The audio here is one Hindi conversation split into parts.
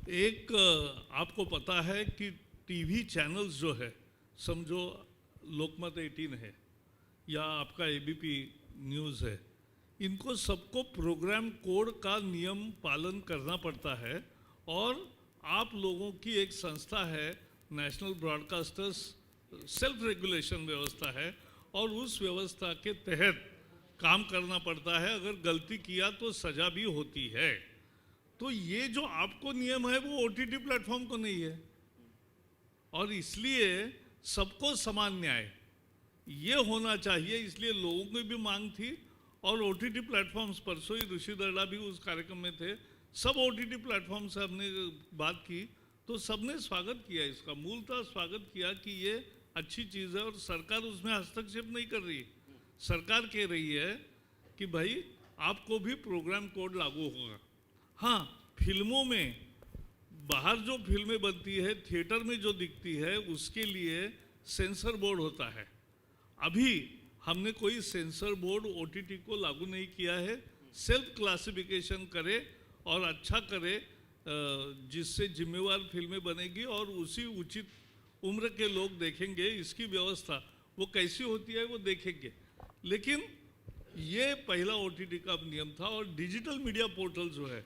एक आपको पता है कि टीवी चैनल्स जो है, समझो लोकमत 18 है या आपका एबीपी न्यूज़ है, इनको सबको प्रोग्राम कोड का नियम पालन करना पड़ता है। और आप लोगों की एक संस्था है नेशनल ब्रॉडकास्टर्स सेल्फ रेगुलेशन व्यवस्था है, और उस व्यवस्था के तहत काम करना पड़ता है। अगर गलती किया तो सज़ा भी होती है। तो ये जो आपको नियम है वो ओटीटी प्लेटफॉर्म को नहीं है, और इसलिए सबको समान न्याय ये होना चाहिए। इसलिए लोगों की भी मांग थी, और ओटीटी प्लेटफॉर्म्स, परसों ही ऋषि दर्डा भी उस कार्यक्रम में थे, सब ओटीटी प्लेटफॉर्म से हमने बात की तो सबने स्वागत किया, इसका मूलतः स्वागत किया कि ये अच्छी चीज़ है और सरकार उसमें हस्तक्षेप नहीं कर रही। सरकार कह रही है कि भाई आपको भी प्रोग्राम कोड लागू होगा। हाँ, फिल्मों में बाहर जो फिल्में बनती है, थिएटर में जो दिखती है, उसके लिए सेंसर बोर्ड होता है। अभी हमने कोई सेंसर बोर्ड ओटीटी को लागू नहीं किया है। सेल्फ क्लासिफिकेशन करे और अच्छा करे, जिससे जिम्मेवार फिल्में बनेगी और उसी उचित उम्र के लोग देखेंगे। इसकी व्यवस्था वो कैसी होती है वो देखेंगे। लेकिन ये पहला ओटीटी का नियम था। और डिजिटल मीडिया पोर्टल जो है,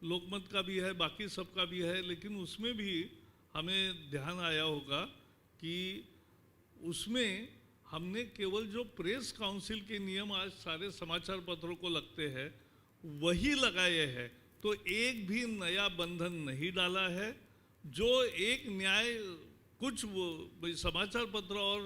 लोकमत का भी है, बाकी सबका भी है, लेकिन उसमें भी हमें ध्यान आया होगा कि उसमें हमने केवल जो प्रेस काउंसिल के नियम आज सारे समाचार पत्रों को लगते हैं वही लगाए हैं। तो एक भी नया बंधन नहीं डाला है। जो एक न्याय कुछ समाचार पत्र और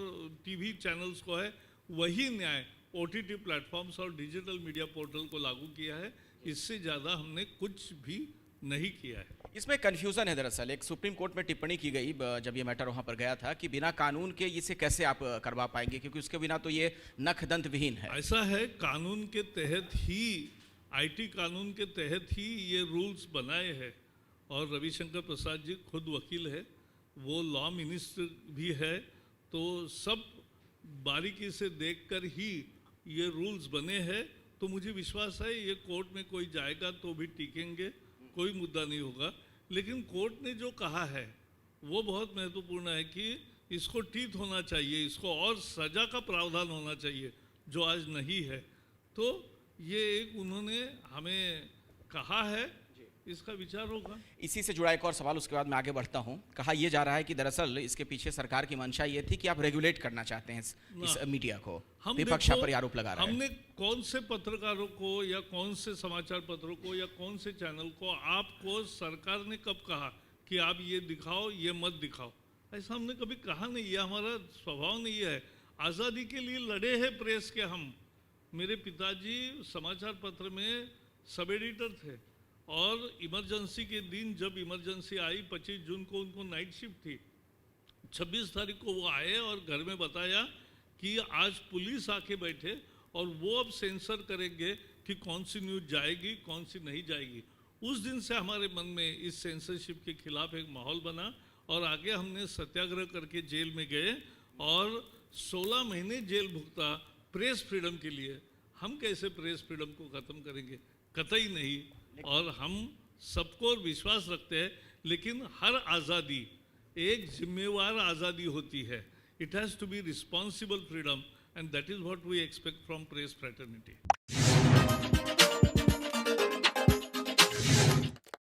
टीवी चैनल्स को है, वही न्याय ओटीटी प्लेटफॉर्म्स और डिजिटल मीडिया पोर्टल को लागू किया है। इससे ज़्यादा हमने कुछ भी नहीं किया है। इसमें कन्फ्यूज़न है दरअसल। एक सुप्रीम कोर्ट में टिप्पणी की गई जब ये मैटर वहाँ पर गया था कि बिना कानून के इसे कैसे आप करवा पाएंगे, क्योंकि उसके बिना तो ये नख दंत विहीन है। ऐसा है, कानून के तहत ही, आईटी कानून के तहत ही ये रूल्स बनाए हैं। और रविशंकर प्रसाद जी खुद वकील है, वो लॉ मिनिस्टर भी है, तो सब बारीकी से देखकर ही ये रूल्स बने हैं। तो मुझे विश्वास है ये कोर्ट में कोई जाएगा तो भी टिकेंगे, कोई मुद्दा नहीं होगा। लेकिन कोर्ट ने जो कहा है वो बहुत महत्वपूर्ण है कि इसको टीथ होना चाहिए, इसको और सज़ा का प्रावधान होना चाहिए, जो आज नहीं है। तो ये एक उन्होंने हमें कहा है, इसका विचार होगा। इसी से जुड़ा एक और सवाल, उसके बाद मैं आगे बढ़ता हूं। कहा यह जा रहा है कि दरअसल इसके पीछे सरकार की मंशा ये थी कि आप रेगुलेट करना चाहते हैं इस मीडिया को। विपक्ष पर आरोप लगा रहा है। हमने कौन से पत्रकारों को या कौन से समाचार पत्रों को या कौन से चैनल को, आपको सरकार ने कब कहा कि आप ये दिखाओ, ये मत दिखाओ? ऐसा हमने कभी कहा नहीं, ये हमारा स्वभाव नहीं है। आज़ादी के लिए लड़े हैं प्रेस के हम। मेरे पिताजी समाचार पत्र में सब एडिटर थे, और इमरजेंसी के दिन जब इमरजेंसी आई 25 जून को, उनको नाइट शिफ्ट थी, 26 तारीख को वो आए और घर में बताया कि आज पुलिस आके बैठे और वो अब सेंसर करेंगे कि कौन सी न्यूज़ जाएगी, कौन सी नहीं जाएगी। उस दिन से हमारे मन में इस सेंसरशिप के खिलाफ एक माहौल बना, और आगे हमने सत्याग्रह करके जेल में गए और 16 महीने जेल भुगता प्रेस फ्रीडम के लिए। हम कैसे प्रेस फ्रीडम को ख़त्म करेंगे? कतई नहीं। और हम सबको विश्वास रखते हैं, लेकिन हर आज़ादी एक जिम्मेवार आज़ादी होती है। It has to be responsible freedom, and that is what we expect from press fraternity.